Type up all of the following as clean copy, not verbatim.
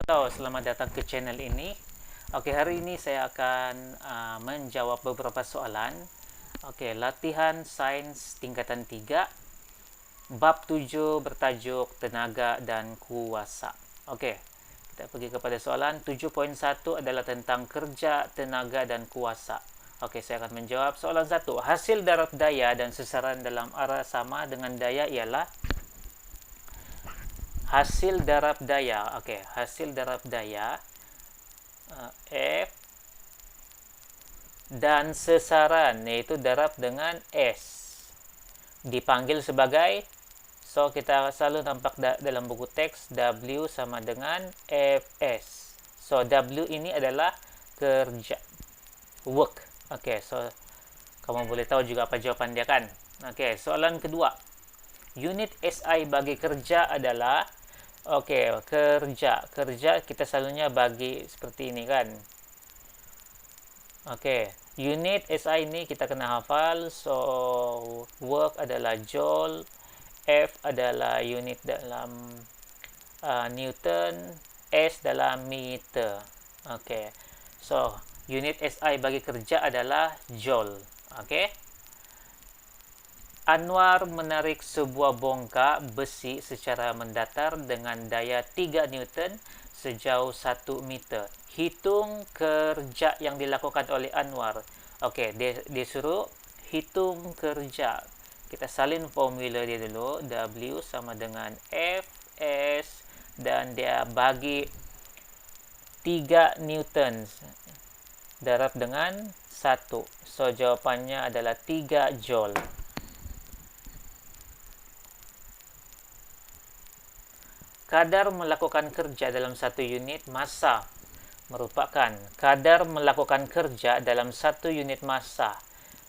Halo, selamat datang ke channel ini. Oke, hari ini saya akan menjawab beberapa soalan. Oke, latihan sains tingkatan 3, bab 7 bertajuk tenaga dan kuasa. Oke, kita pergi kepada soalan 7.1 adalah tentang kerja, tenaga dan kuasa. Oke, saya akan menjawab soalan 1. Hasil darab daya dan sesaran dalam arah sama dengan daya ialah hasil darab daya. Oke, hasil darab daya F dan sesaran yaitu darab dengan S dipanggil sebagai, so kita selalu nampak dalam buku teks W sama dengan Fs. So W ini adalah kerja, work. Oke, so kamu boleh tahu juga apa jawaban dia kan. Oke, soalan kedua, unit SI bagi kerja adalah, oke, kerja kita selalunya bagi seperti ini kan. Oke, unit SI ini kita kena hafal. So work adalah joule, F adalah unit dalam Newton, S dalam meter. Oke, so unit SI bagi kerja adalah joule. Oke, Anwar menarik sebuah bongkar besi secara mendatar dengan daya 3 Newton sejauh 1 meter. Hitung kerja yang dilakukan oleh Anwar. Oke, dia suruh hitung kerja. Kita salin formula dia dulu. W sama dengan Fs dan dia bagi 3 Newton darab dengan 1. So jawapannya adalah 3 joule. Kadar melakukan kerja dalam satu unit massa merupakan kadar melakukan kerja dalam satu unit massa.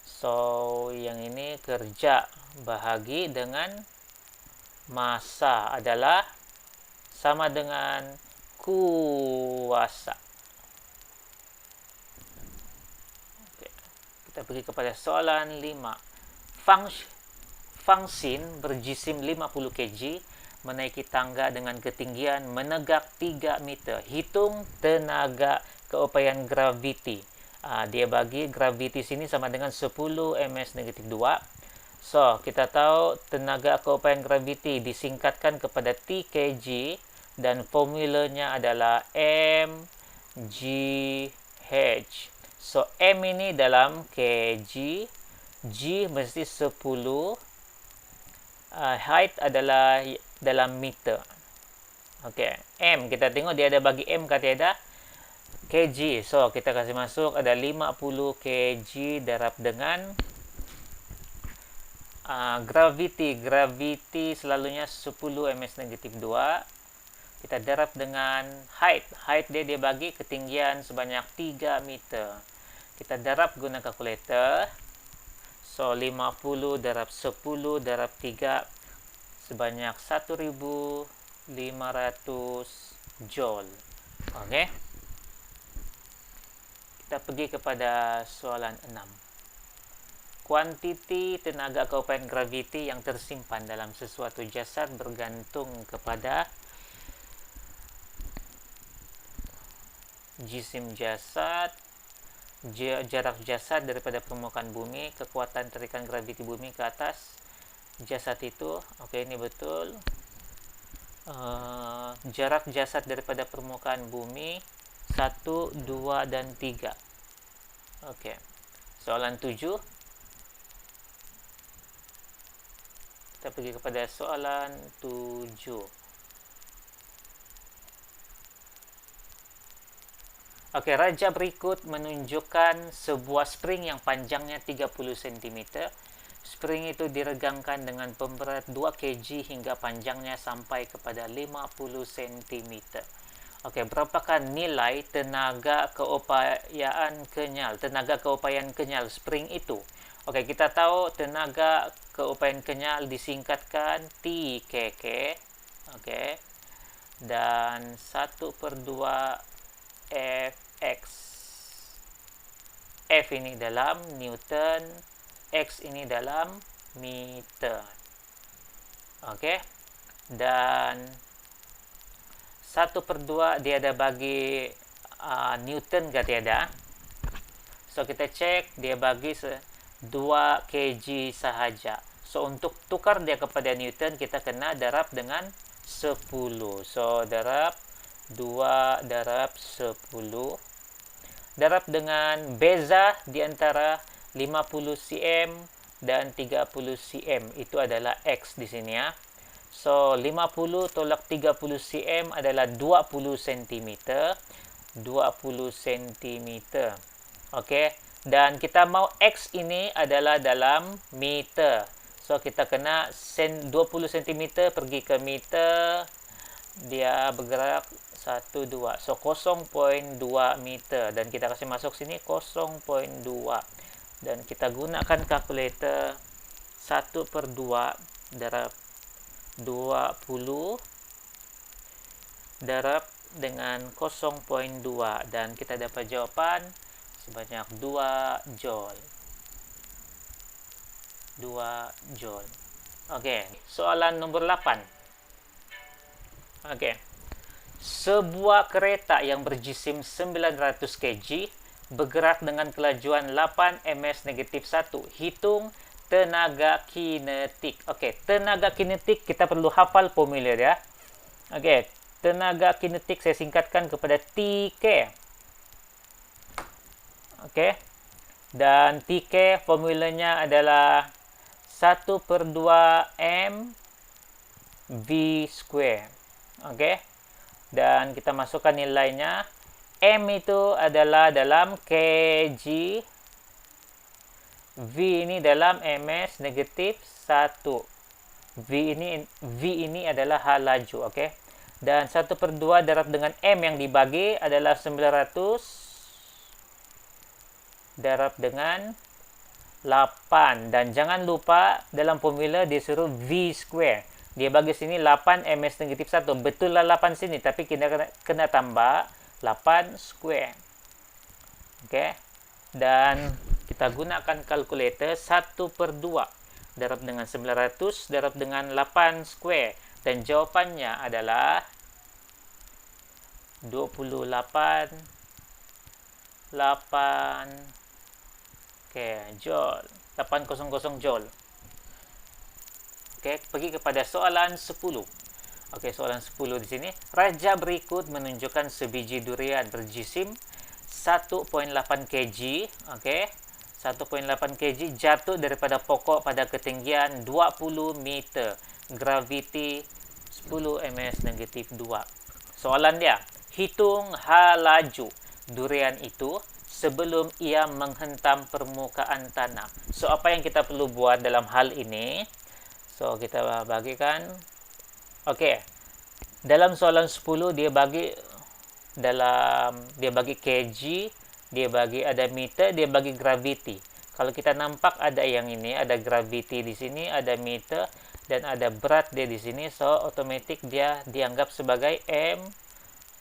So, yang ini kerja bahagi dengan massa adalah sama dengan kuasa. Oke, kita pergi kepada soalan 5. Fangsin berjisim 50 kg menaiki tangga dengan ketinggian menegak 3 meter. Hitung tenaga keupayaan graviti. Dia bagi graviti sini sama dengan 10 ms negatif 2. So, kita tahu tenaga keupayaan graviti disingkatkan kepada T kg dan formulanya adalah mgh. So, m ini dalam kg, g mesti 10, height adalah dalam meter. Oke, M kita tengok dia ada bagi M kata ada kg. So kita kasih masuk ada 50 kg darab dengan gravity selalunya 10 ms negatif 2. Kita darab dengan height dia bagi ketinggian sebanyak 3 meter. Kita darab guna kalkulator. So 50 darab 10 darab 3 sebanyak 1500 joule. Oke. Kita pergi kepada soalan 6. Kuantiti tenaga keupayaan graviti yang tersimpan dalam sesuatu jasad bergantung kepada jisim jasad, jarak jasad daripada permukaan bumi, kekuatan tarikan graviti bumi ke atas jasad itu. Oke, ini betul. Jarak jasad daripada permukaan bumi 1, 2, dan 3. Oke, soalan 7. Kita pergi kepada soalan 7. Oke, raja berikut menunjukkan sebuah spring yang panjangnya 30 cm. Spring itu diregangkan dengan pemberat 2 kg hingga panjangnya sampai kepada 50 cm. Oke, berapakah nilai tenaga keupayaan kenyal spring itu? Oke, kita tahu tenaga keupayaan kenyal disingkatkan TKK. Oke. Dan 1/2 Fx. F ini dalam Newton, X ini dalam meter. Oke. Dan 1/2 dia ada bagi Newton ke tiada? So kita cek dia bagi 2 kg sahaja. So untuk tukar dia kepada Newton kita kena darab dengan 10. So darab 2 darab 10 darab dengan beza di antara 50 cm dan 30 cm. Itu adalah X di sini ya. So 50 tolak 30 cm adalah 20 cm. 20 cm. Okey. Dan kita mau X ini adalah dalam meter. So kita kena 20 cm pergi ke meter. Dia bergerak 1, 2. So 0.2 meter. Dan kita kasih masuk sini 0.2. Dan kita gunakan kalkulator. 1/2 darab 20 darab dengan 0.2. Dan kita dapat jawapan sebanyak 2 joule. 2 joule. Okey, soalan nombor 8. Okey. Sebuah kereta yang berjisim 900 kg bergerak dengan kelajuan 8 ms-1. Hitung tenaga kinetik. Okey, tenaga kinetik kita perlu hafal formula dia. Okey, tenaga kinetik saya singkatkan kepada TK. Okey. Dan TK formulanya adalah 1/2 m v square. Okey. Dan kita masukkan nilainya. M itu adalah dalam kg. V ini dalam ms-1. V ini adalah hal laju. Okey. Dan 1/2 darab dengan M yang dibagi adalah 900 darab dengan 8. Dan jangan lupa dalam formula dia suruh V square. Dia bagi sini 8 ms-1. Betul lah 8 sini, tapi kita kena tambah 8 square. Okey. Dan kita gunakan kalkulator 1/2 darab dengan 900 darab dengan 8 square. Dan jawapannya adalah 28 joule. 800 joule. Okey, pergi kepada soalan 10. Okey, soalan 10 di sini. Raja berikut menunjukkan sebiji durian berjisim 1.8 kg. Okey. 1.8 kg jatuh daripada pokok pada ketinggian 20 meter. Graviti 10 ms-2. Soalan dia, hitung laju durian itu sebelum ia menghentam permukaan tanah. So, apa yang kita perlu buat dalam hal ini? So, kita bagikan. Okey. Dalam soalan 10 dia bagi kg, dia bagi ada meter, dia bagi graviti. Kalau kita nampak ada yang ini, ada graviti di sini, ada meter dan ada berat dia di sini. So, otomatis dia dianggap sebagai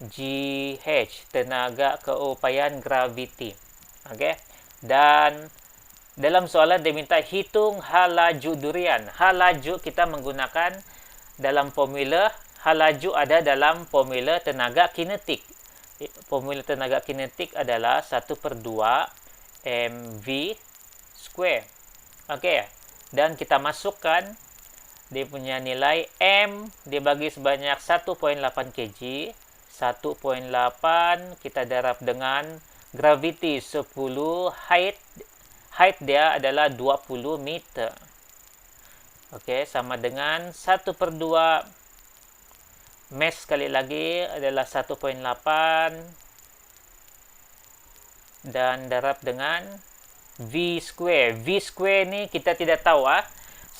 GH, tenaga keupayaan graviti. Okey. Dan dalam soalan dia minta hitung laju durian. Laju kita menggunakan dalam formula, laju ada dalam formula tenaga kinetik. Formula tenaga kinetik adalah 1/2 mv square. Okey. Dan kita masukkan dia punya nilai M, dia bagi sebanyak 1.8 kg. 1.8 kita darab dengan graviti 10, height dia adalah 20 meter. Okey, sama dengan 1/2 mass sekali lagi adalah 1.8 dan darab dengan V square. V square ni kita tidak tahu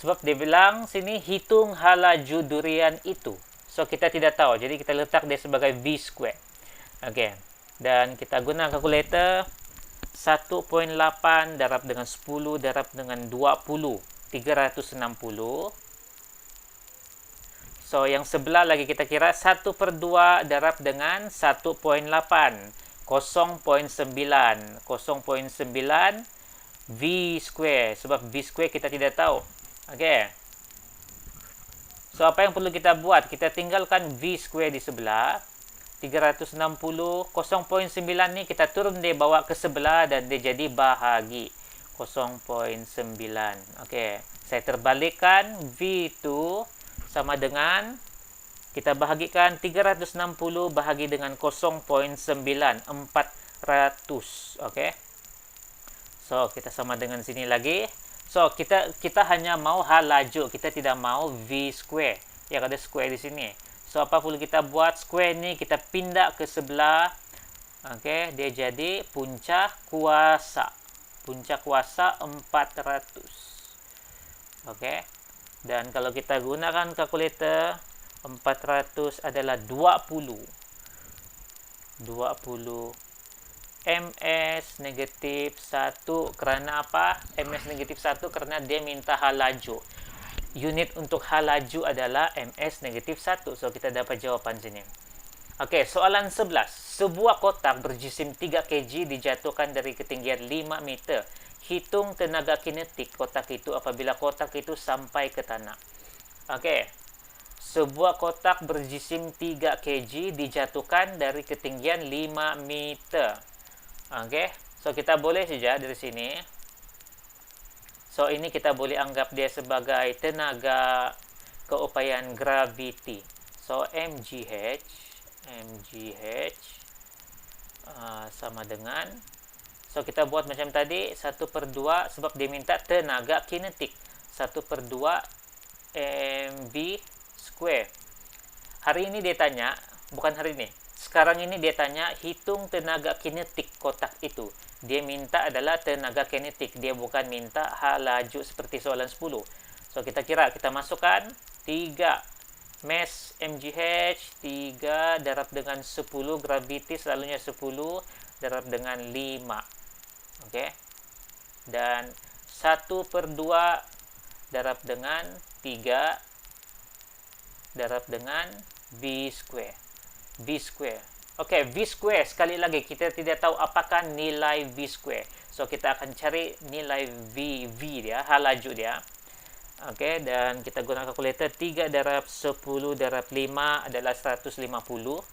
sebab dia bilang sini hitung laju durian itu. So, kita tidak tahu. Jadi, kita letak dia sebagai V square. Okey. Dan kita guna kalkulator. 1.8 darab dengan 10 darab dengan 20. 360. So, yang sebelah lagi kita kira 1/2 darab dengan 1.8. 0.9. 0.9 V square. Sebab V square kita tidak tahu. Okey. So, apa yang perlu kita buat? Kita tinggalkan V square di sebelah. 360, 0.9 ni kita turun dia bawa ke sebelah dan dia jadi bahagi 0.9. Okey, saya terbalikkan V2 sama dengan kita bahagikan 360 bahagi dengan 0.9, 400. Okey. So, kita sama dengan sini lagi. So, kita hanya mau hal laju, kita tidak mau V square. Ya, ada square di sini. So, apa perlu kita buat? Square ni kita pindah ke sebelah. Okey, dia jadi puncak kuasa. Puncak kuasa 400. Okey. Dan kalau kita gunakan kalkulator, 400 adalah 20 ms negatif 1. Kerana apa? Ms negatif 1 kerana dia minta hal laju. Unit untuk hal laju adalah ms negatif 1. So, kita dapat jawapan sini. Okey, soalan 11. Sebuah kotak berjisim 3 kg dijatuhkan dari ketinggian 5 meter. Hitung tenaga kinetik kotak itu apabila kotak itu sampai ke tanah. Okey. Sebuah kotak berjisim 3 kg dijatuhkan dari ketinggian 5 meter. Okey. So, kita boleh saja dari sini. So, ini kita boleh anggap dia sebagai tenaga keupayaan graviti. So, mgh sama dengan, so, kita buat macam tadi, 1/2 sebab dia minta tenaga kinetik. 1/2 mv square. Hari ini dia tanya, bukan hari ini, sekarang ini dia tanya hitung tenaga kinetik kotak itu. Dia minta adalah tenaga kinetik, dia bukan minta hal laju seperti soalan 10. So, kita masukkan 3 mass mgh, 3 darab dengan 10, graviti selalunya 10 darab dengan 5. Okey. Dan 1/2 darab dengan 3 darab dengan v square. Okey, V square, sekali lagi kita tidak tahu apakah nilai V square. So, kita akan cari nilai V dia, hal laju dia. Okey, dan kita guna kalkulator. 3 darab 10 darab 5 adalah 150.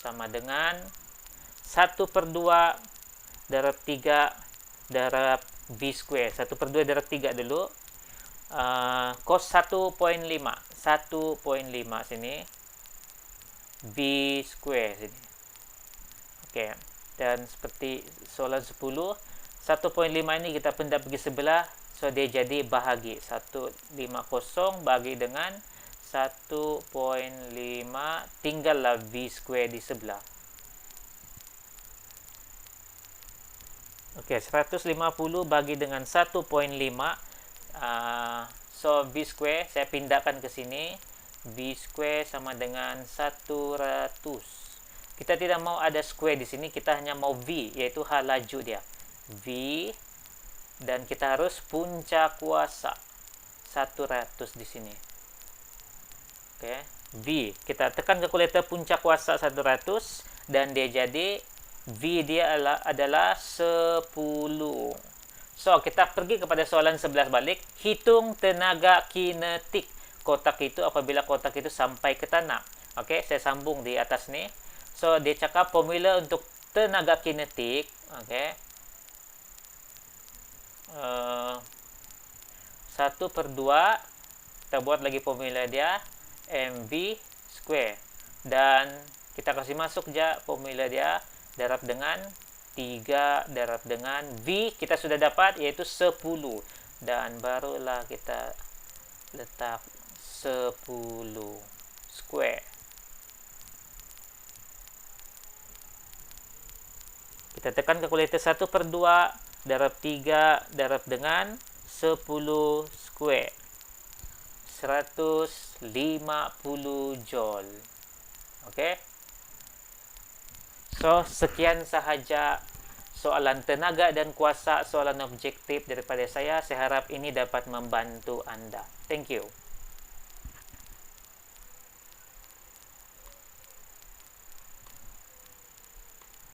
Sama dengan 1/2 darab 3 darab V square. 1/2 darab 3 dulu. Cos 1.5 sini, V square sini. Okey, dan seperti soalan 10, 1.5 ini kita pindah pergi sebelah, so dia jadi bahagi 150 bagi dengan 1.5, tinggallah V square di sebelah. Okey, 150 bagi dengan 1.5. So, V square saya pindahkan ke sini. V square sama dengan 100. Kita tidak mau ada square di sini, kita hanya mau V, iaitu hal laju dia. V, dan kita harus puncak kuasa 100 di sini. Okey, V, kita tekan kalkulator puncak kuasa 100 dan dia jadi V dia adalah 10. So, kita pergi kepada soalan 11 balik. Hitung tenaga kinetik kotak itu apabila kotak itu sampai ke tanah. Okey, saya sambung di atas ni. So, dia cakap formula untuk tenaga kinetik. Okey. 1/2. Kita buat lagi formula dia. mv square. Dan kita kasih masuk je formula dia. Darab dengan 3 darab dengan V kita sudah dapat iaitu 10, dan barulah kita letak 10 square. Kita tekan kalkulator 1/2 darab 3 darab dengan 10 square. 150 joule. Okey. So, sekian sahaja soalan tenaga dan kuasa, soalan objektif daripada saya. Saya harap ini dapat membantu anda. Thank you.